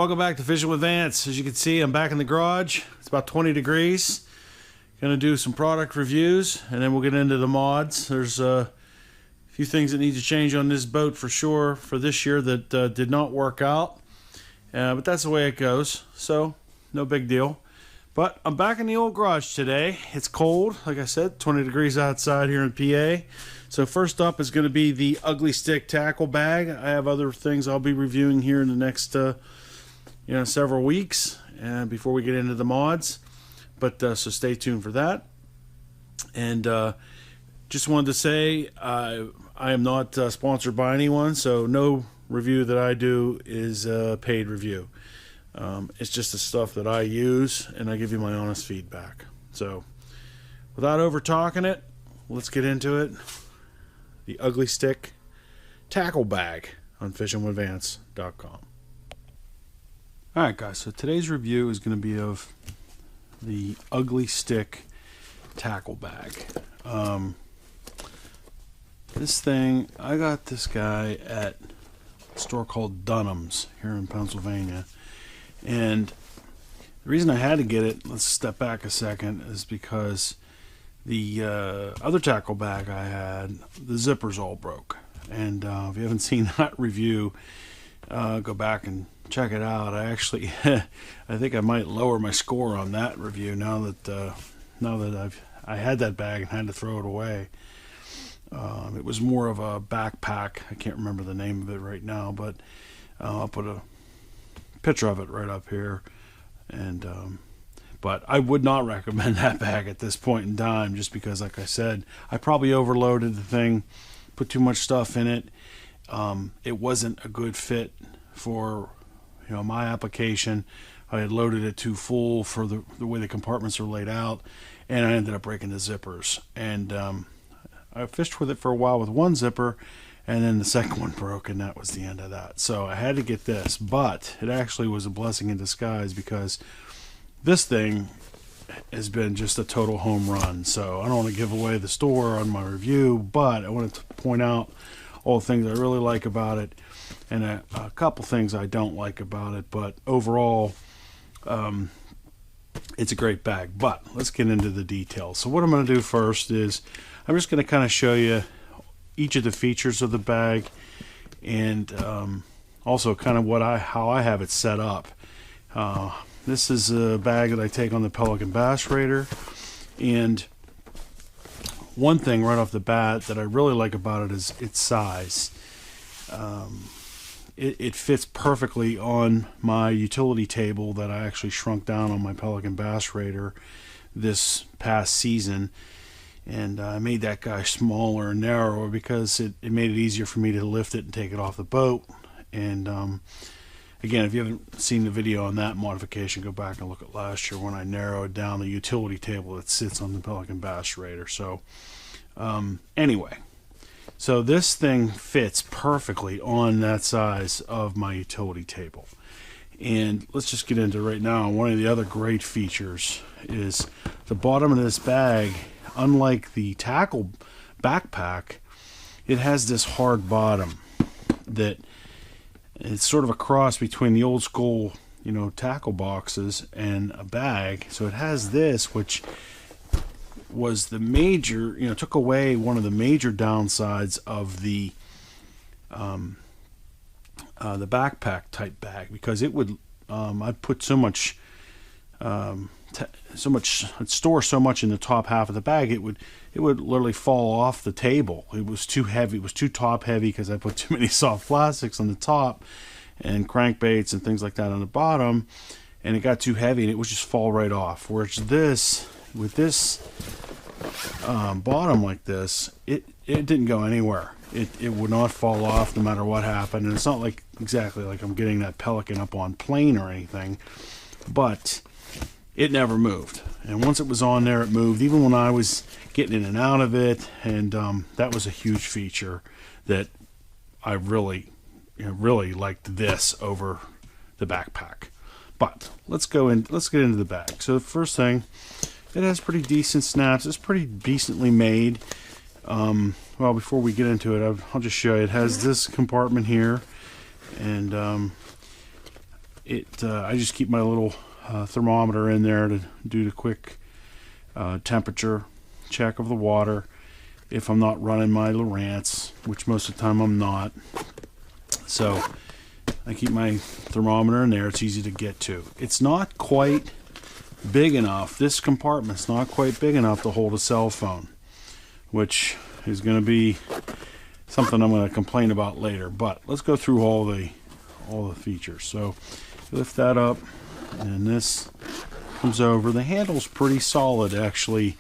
Welcome back to Fishing with Vance. As you can see, I'm back in the garage. It's about 20 degrees. Gonna do some product reviews and then we'll get into the mods. There's a few things that need to change on this boat for sure for this year that did not work out. But that's the way it goes, so no big deal. But I'm back in the old garage today. It's cold, like I said, 20 degrees outside here in PA. So first up is going to be the Ugly Stik tackle bag. I have other things I'll be reviewing here in the next several weeks and before we get into the mods. But so stay tuned for that. And just wanted to say I am not sponsored by anyone, so no review that I do is a paid review. It's just the stuff that I use, and I give you my honest feedback. So, without over talking it, let's get into it. The Ugly Stik tackle bag on fishingwithvance.com. Alright guys, so today's review is going to be of the Ugly Stik tackle bag. This thing, I got this guy at a store called Dunham's here in Pennsylvania. And the reason I had to get it, let's step back a second, is because the other tackle bag I had, the zippers all broke. And if you haven't seen that review, go back and check it out. I actually, I think I might lower my score on that review now that I had that bag and had to throw it away. It was more of a backpack. I can't remember the name of it right now, but I'll put a picture of it right up here. And but I would not recommend that bag at this point in time, just because, like I said, I probably overloaded the thing, put too much stuff in it. It wasn't a good fit for my application. I had loaded it too full for the way the compartments are laid out, and I ended up breaking the zippers. And I fished with it for a while with one zipper, and then the second one broke, and that was the end of that. So I had to get this, but it actually was a blessing in disguise, because this thing has been just a total home run. So I don't want to give away the store on my review, but I wanted to point out all the things I really like about it, and a couple things I don't like about it. But overall, it's a great bag. But let's get into the details. So what I'm going to do first is I'm just going to kind of show you each of the features of the bag, and also kind of how I have it set up. This is a bag that I take on the Pelican Bass Raider, and one thing right off the bat that I really like about it is its size. It fits perfectly on my utility table that I actually shrunk down on my Pelican Bass Raider this past season. And I made that guy smaller and narrower because it made it easier for me to lift it and take it off the boat. And again, if you haven't seen the video on that modification, go back and look at last year when I narrowed down the utility table that sits on the Pelican Bass Raider. So anyway, so this thing fits perfectly on that size of my utility table. And let's just get into it right now. One of the other great features is the bottom of this bag. Unlike the tackle backpack, it has this hard bottom that it's sort of a cross between the old school, tackle boxes and a bag. So it has this, which was the major, took away one of the major downsides of the backpack type bag, because it would I'd put so much I'd store so much in the top half of the bag, it would literally fall off the table. It was too heavy. It was too top heavy because I put too many soft plastics on the top and crankbaits and things like that on the bottom, and it got too heavy and it would just fall right off. Whereas this, with this bottom like this, it didn't go anywhere. It would not fall off no matter what happened. And it's not like exactly like I'm getting that Pelican up on plane or anything, but it never moved. And once it was on there, it moved, even when I was getting in and out of it. And that was a huge feature that I really liked this over the backpack. But let's get into the bag. So the first thing, it has pretty decent snaps. It's pretty decently made. Well, before we get into it, I'll just show you. It has this compartment here, and I just keep my little thermometer in there to do the quick temperature check of the water if I'm not running my Lowrance, which most of the time I'm not. So I keep my thermometer in there. It's easy to get to. It's not quite big enough. This compartment's not quite big enough to hold a cell phone, which is going to be something I'm going to complain about later. But let's go through all the features. So lift that up, and this comes over. The handle's pretty solid, actually.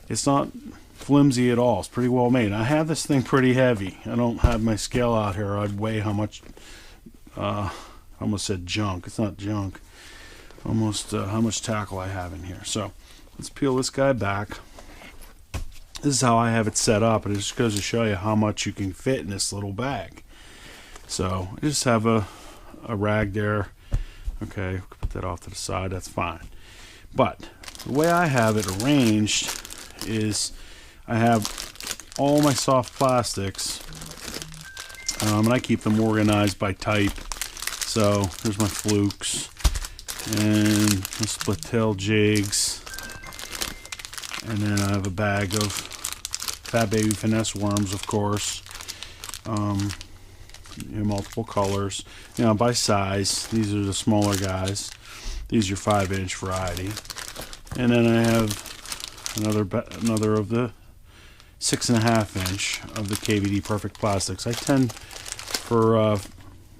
It's not flimsy at all. It's pretty well made. I have this thing pretty heavy. I don't have my scale out here. I'd weigh how much. I almost said junk. It's not junk. Almost how much tackle I have in here. So let's peel this guy back. This is how I have it set up, and it just goes to show you how much you can fit in this little bag. So I just have a rag there. Okay, put that off to the side. That's fine. But the way I have it arranged is I have all my soft plastics, and I keep them organized by type. So there's my flukes and my split tail jigs, and then I have a bag of Fat Baby Finesse worms, of course. Multiple colors, by size. These are the smaller guys. These are your 5-inch variety, and then I have another of the 6.5-inch of the KVD Perfect Plastics. I tend, for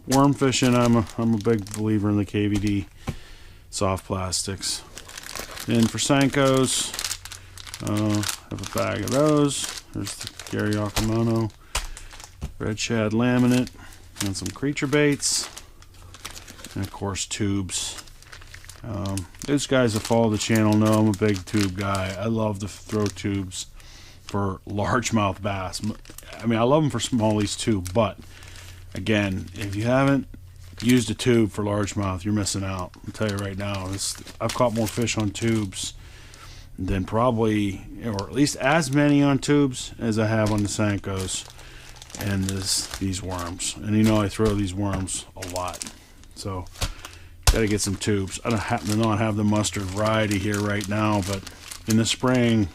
worm fishing, I'm a big believer in the KVD soft plastics. And for Senkos, I have a bag of those. There's the Gary Akamono red shad laminate, and some creature baits, and of course tubes. Those guys that follow the channel know I'm a big tube guy. I love to throw tubes for largemouth bass. I mean, I love them for smallies too, but again, if you haven't used a tube for largemouth, you're missing out. I'll tell you right now, I've caught more fish on tubes than probably, or at least as many on tubes as I have on the Senkos and these worms. And I throw these worms a lot, so got to get some tubes. I don't happen to not have the mustard variety here right now, but in the spring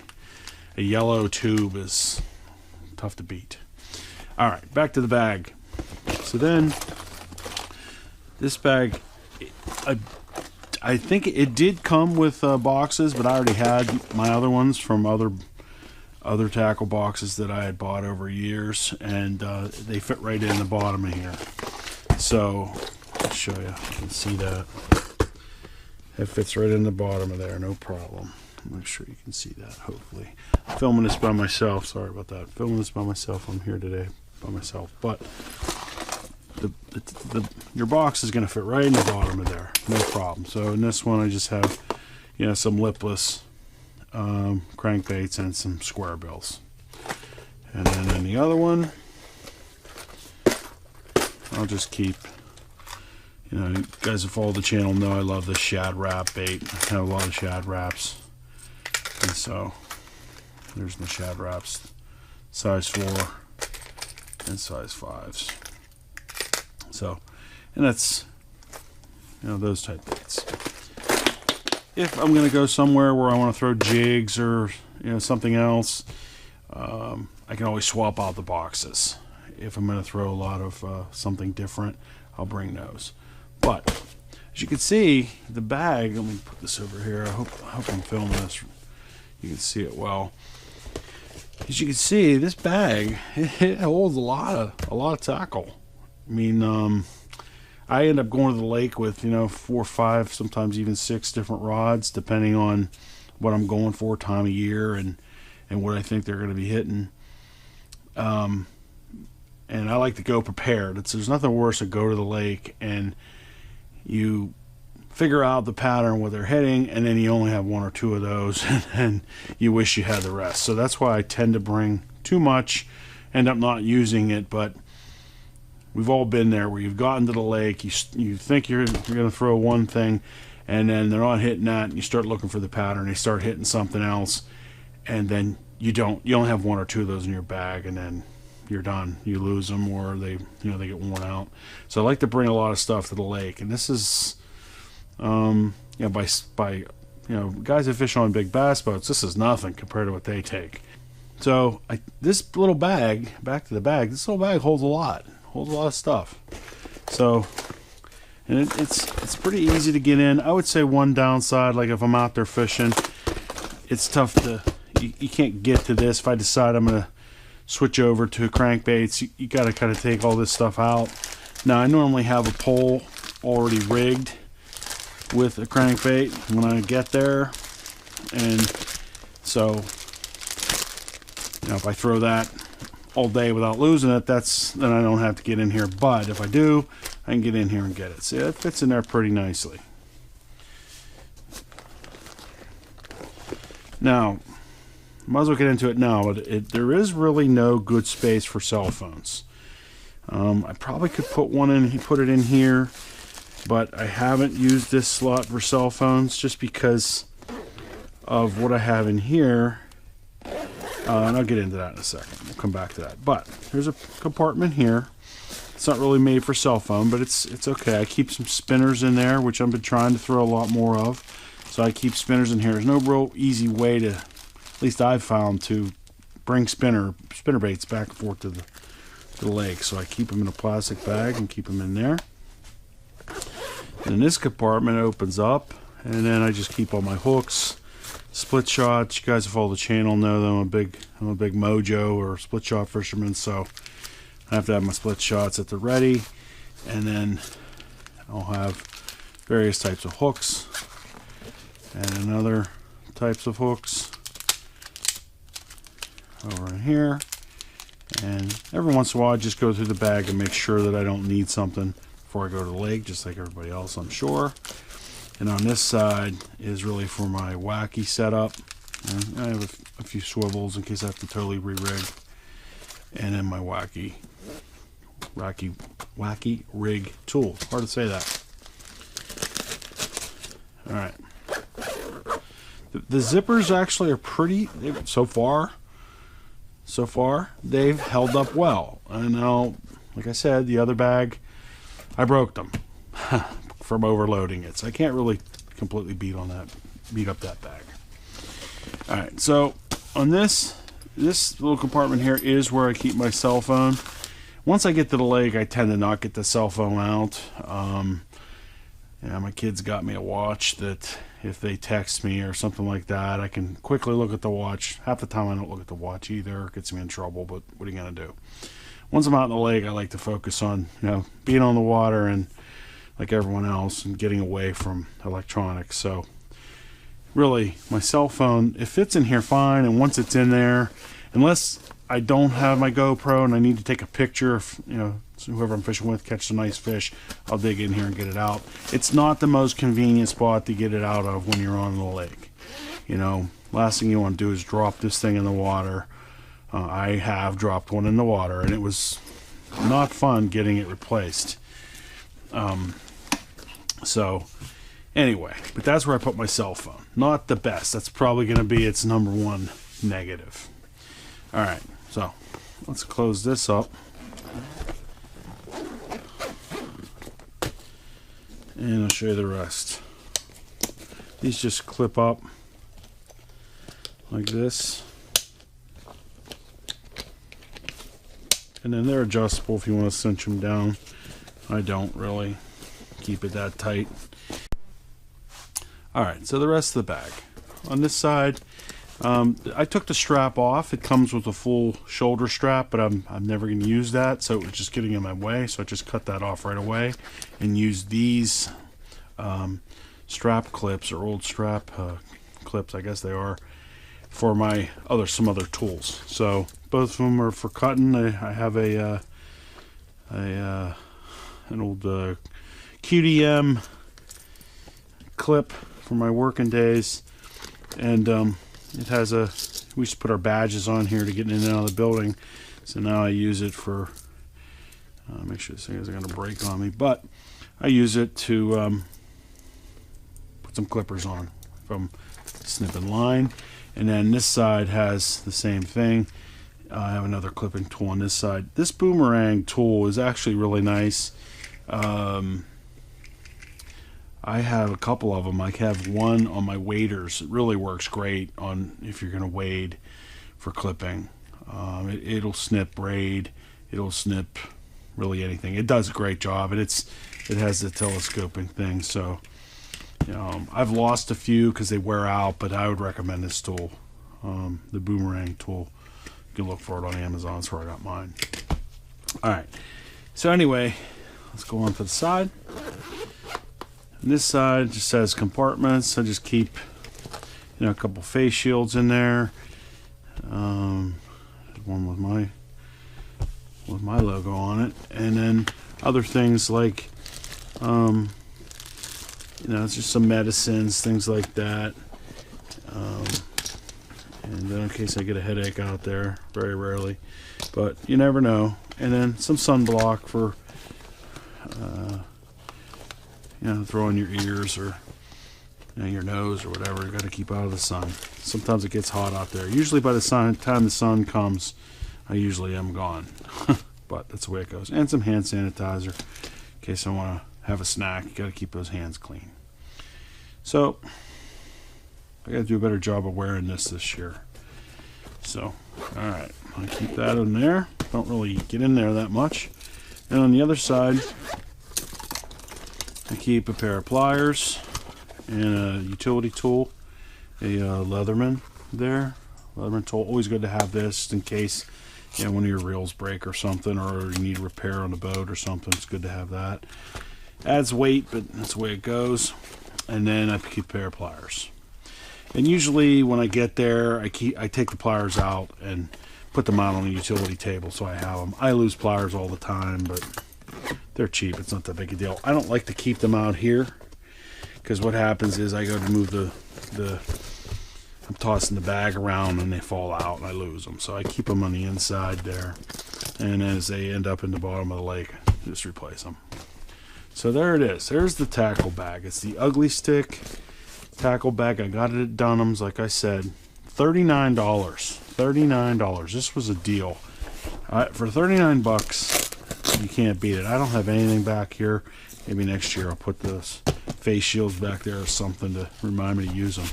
a yellow tube is tough to beat. All right, back to the bag. So then this bag, I think it did come with boxes, but I already had my other ones from other tackle boxes that I had bought over years, and they fit right in the bottom of here. So I'll show you. You can see that. It fits right in the bottom of there, no problem. Make sure you can see that, hopefully. I'm filming this by myself. Sorry about that. Filming this by myself. I'm here today by myself. But your box is going to fit right in the bottom of there, no problem. So in this one, I just have some lipless crankbaits and some square bills. And then in the other one, I'll just keep, you guys who follow the channel know I love the shad wrap bait. I have a lot of shad wraps, and so there's my shad wraps, size 4 and size 5s. So, and that's those type baits. If I'm going to go somewhere where I want to throw jigs or something else, I can always swap out the boxes. If I'm going to throw a lot of something different, I'll bring those. But as you can see, the bag, let me put this over here. I hope I'm filming this. You can see it well. As you can see, this bag, it holds a lot of tackle. I mean, I end up going to the lake with 4 or 5, sometimes even 6 different rods, depending on what I'm going for, time of year, and what I think they're going to be hitting. And I like to go prepared. There's nothing worse than go to the lake and you figure out the pattern what they're hitting, and then you only have 1 or 2 of those, and you wish you had the rest. So that's why I tend to bring too much, end up not using it. But we've all been there where you've gotten to the lake, you think you're going to throw one thing, and then they're not hitting that, and you start looking for the pattern, they start hitting something else, and then you only have 1 or 2 of those in your bag, and then you're done. You lose them, or they get worn out. So I like to bring a lot of stuff to the lake, and this is You know, by guys that fish on big bass boats, this is nothing compared to what they take. So this little bag, back to the bag, this little bag holds a lot of stuff. So, and it's pretty easy to get in. I would say one downside, like if I'm out there fishing, it's tough to, you can't get to this. If I decide I'm gonna switch over to crankbaits, you got to kind of take all this stuff out. Now I normally have a pole already rigged with a crankbait when I get there, and so if I throw that all day without losing it, then I don't have to get in here. But if I do, I can get in here and get it. See, it fits in there pretty nicely. Now, might as well get into it now, but there is really no good space for cell phones. I probably could put it in here, but I haven't used this slot for cell phones just because of what I have in here. And I'll get into that in a second. We'll come back to that. But there's a compartment here. It's not really made for cell phone, but it's okay. I keep some spinners in there, which I've been trying to throw a lot more of. So I keep spinners in here. There's no real easy way to, at least I've found, to bring spinner baits back and forth to the lake. So I keep them in a plastic bag and keep them in there. And this compartment opens up, and then I just keep all my hooks, split shots. You guys who follow the channel know that I'm a big mojo or split shot fisherman, so I have to have my split shots at the ready. And then I'll have various types of hooks and other types of hooks over in here. And every once in a while I just go through the bag and make sure that I don't need something before I go to the lake, just like everybody else, I'm sure. And on this side is really for my wacky setup. And I have a few swivels in case I have to totally re-rig. And then my wacky rig tool. Hard to say that. Alright. The zippers actually are pretty, so far, they've held up well. I know, like I said, the other bag, I broke them from overloading it. So I can't really completely beat up that bag. Alright, so on this little compartment here is where I keep my cell phone. Once I get to the lake, I tend to not get the cell phone out. My kids got me a watch that if they text me or something like that, I can quickly look at the watch. Half the time I don't look at the watch either. It gets me in trouble, but what are you going to do? Once I'm out in the lake, I like to focus on being on the water and like everyone else and getting away from electronics. So really, my cell phone, it fits in here fine, and once it's in there, unless I don't have my GoPro and I need to take a picture of, whoever I'm fishing with catch a nice fish, I'll dig in here and get it out. It's not the most convenient spot to get it out of when you're on the lake. Last thing you want to do is drop this thing in the water. I have dropped one in the water, and it was not fun getting it replaced. So anyway, but that's where I put my cell phone. Not the best. That's probably going to be its number one negative. Alright, so let's close this up. And I'll show you the rest. These just clip up like this. And then they're adjustable if you want to cinch them down. I don't really keep it that tight. Alright, so the rest of the bag. On this side, I took the strap off. It comes with a full shoulder strap, but I'm never going to use that, so it was just getting in my way, so I just cut that off right away and used these strap clips, or old strap clips, I guess they are, for my some other tools. So both of them are for cutting. I have an old QDM clip for my working days, and it has we used to put our badges on here to get in and out of the building, so now I use it for make sure this thing isn't going to break on me, but I use it to put some clippers on from snipping line. And then this side has the same thing. I have another clipping tool on this side. This boomerang tool is actually really nice. I I have a couple of them. I have one on my waders. It really works great on if you're going to wade for clipping. It'll snip braid. It'll snip really anything. It does a great job, and it has the telescoping thing. So, I've lost a few because they wear out, but I would recommend this tool, the boomerang tool. You can look for it on Amazon. That's where I got mine. All right. So anyway, let's go on to the side. And this side just has compartments. I just keep, a couple face shields in there. One with my logo on it, and then other things like, it's just some medicines, things like that. And then in case I get a headache out there, very rarely, but you never know. And then some sunblock for, throw in your ears or your nose or whatever. You got to keep out of the sun. Sometimes it gets hot out there. Usually by the time the sun comes, I usually am gone. But that's the way it goes. And some hand sanitizer in case I want to have a snack. You got to keep those hands clean. So I got to do a better job of wearing this year. So, all right, I keep that in there. Don't really get in there that much. And on the other side, I keep a pair of pliers and a utility tool, a Leatherman there. Leatherman tool. Always good to have this in case one of your reels break or something, or you need repair on the boat or something. It's good to have that. Adds weight, but that's the way it goes. And then I keep a pair of pliers. And usually when I get there, I take the pliers out and put them out on the utility table so I have them. I lose pliers all the time, but they're cheap. It's not that big a deal. I don't like to keep them out here because what happens is I go to move I'm tossing the bag around and they fall out and I lose them. So I keep them on the inside there. And as they end up in the bottom of the lake, just replace them. So there it is. There's the tackle bag. It's the Ugly Stik tackle bag. I got it at Dunham's, like I said. $39. $39. This was a deal. For 39 bucks, you can't beat it. I don't have anything back here. Maybe next year I'll put those face shields back there or something to remind me to use them.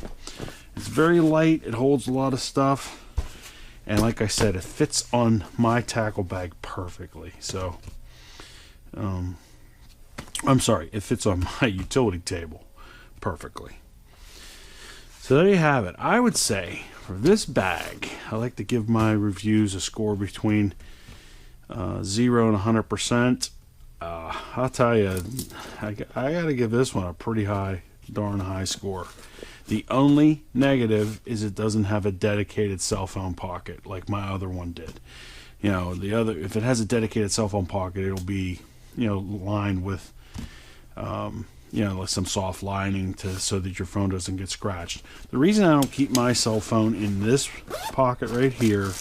It's very light. It holds a lot of stuff. And like I said, it fits on my tackle bag perfectly. So, I'm sorry, it fits on my utility table perfectly. So there you have it. I would say for this bag, I like to give my reviews a score between 0 and 100%. I'll tell you, I got to give this one a pretty darn high score. The only negative is it doesn't have a dedicated cell phone pocket like my other one did. If it has a dedicated cell phone pocket, it'll be, lined with, like some soft lining so that your phone doesn't get scratched. The reason I don't keep my cell phone in this pocket right here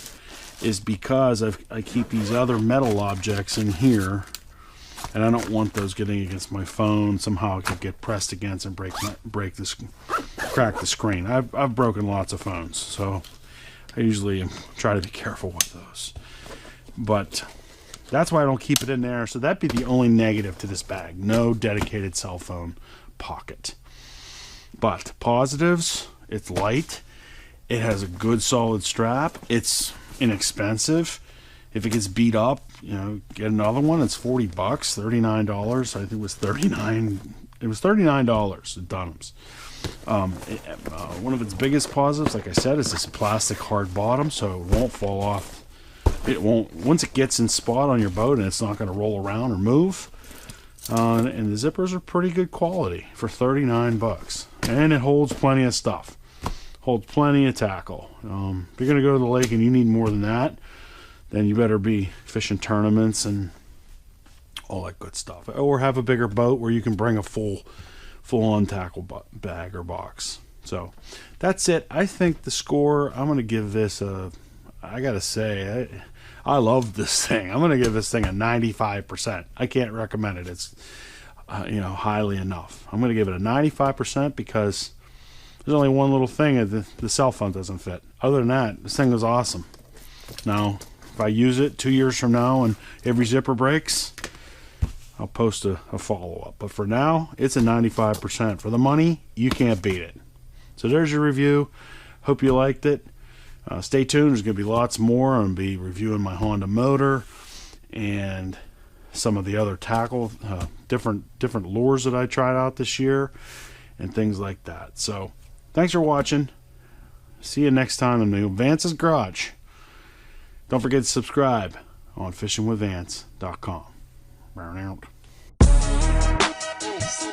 is because I keep these other metal objects in here, and I don't want those getting against my phone. Somehow it could get pressed against and crack the screen. I've broken lots of phones, so I usually try to be careful with those. But that's why I don't keep it in there. So that'd be the only negative to this bag. No dedicated cell phone pocket. But positives, it's light. It has a good solid strap. It's inexpensive. If it gets beat up, get another one. It's $40, $39. I think it was $39. It was $39 at Dunham's. One of its biggest positives, like I said, is this plastic hard bottom, so it won't fall off. It won't. Once it gets in spot on your boat, and it's not going to roll around or move. And the zippers are pretty good quality for $39, and it holds plenty of stuff. Holds plenty of tackle. If you're going to go to the lake and you need more than that, then you better be fishing tournaments and all that good stuff. Or have a bigger boat where you can bring a full-on tackle bag or box. So that's it. I think the score, I'm going to give this I got to say, I love this thing. I'm going to give this thing a 95%. I can't recommend it. It's, highly enough. I'm going to give it a 95% because there's only one little thing. The cell phone doesn't fit. Other than that, this thing is awesome. Now, if I use it 2 years from now and every zipper breaks, I'll post a follow-up. But for now, it's a 95%. For the money, you can't beat it. So there's your review. Hope you liked it. Stay tuned. There's going to be lots more. I'm going to be reviewing my Honda motor and some of the other tackle, different lures that I tried out this year and things like that. So thanks for watching. See you next time in Vance's Garage. Don't forget to subscribe on fishingwithvance.com. Round out. Peace.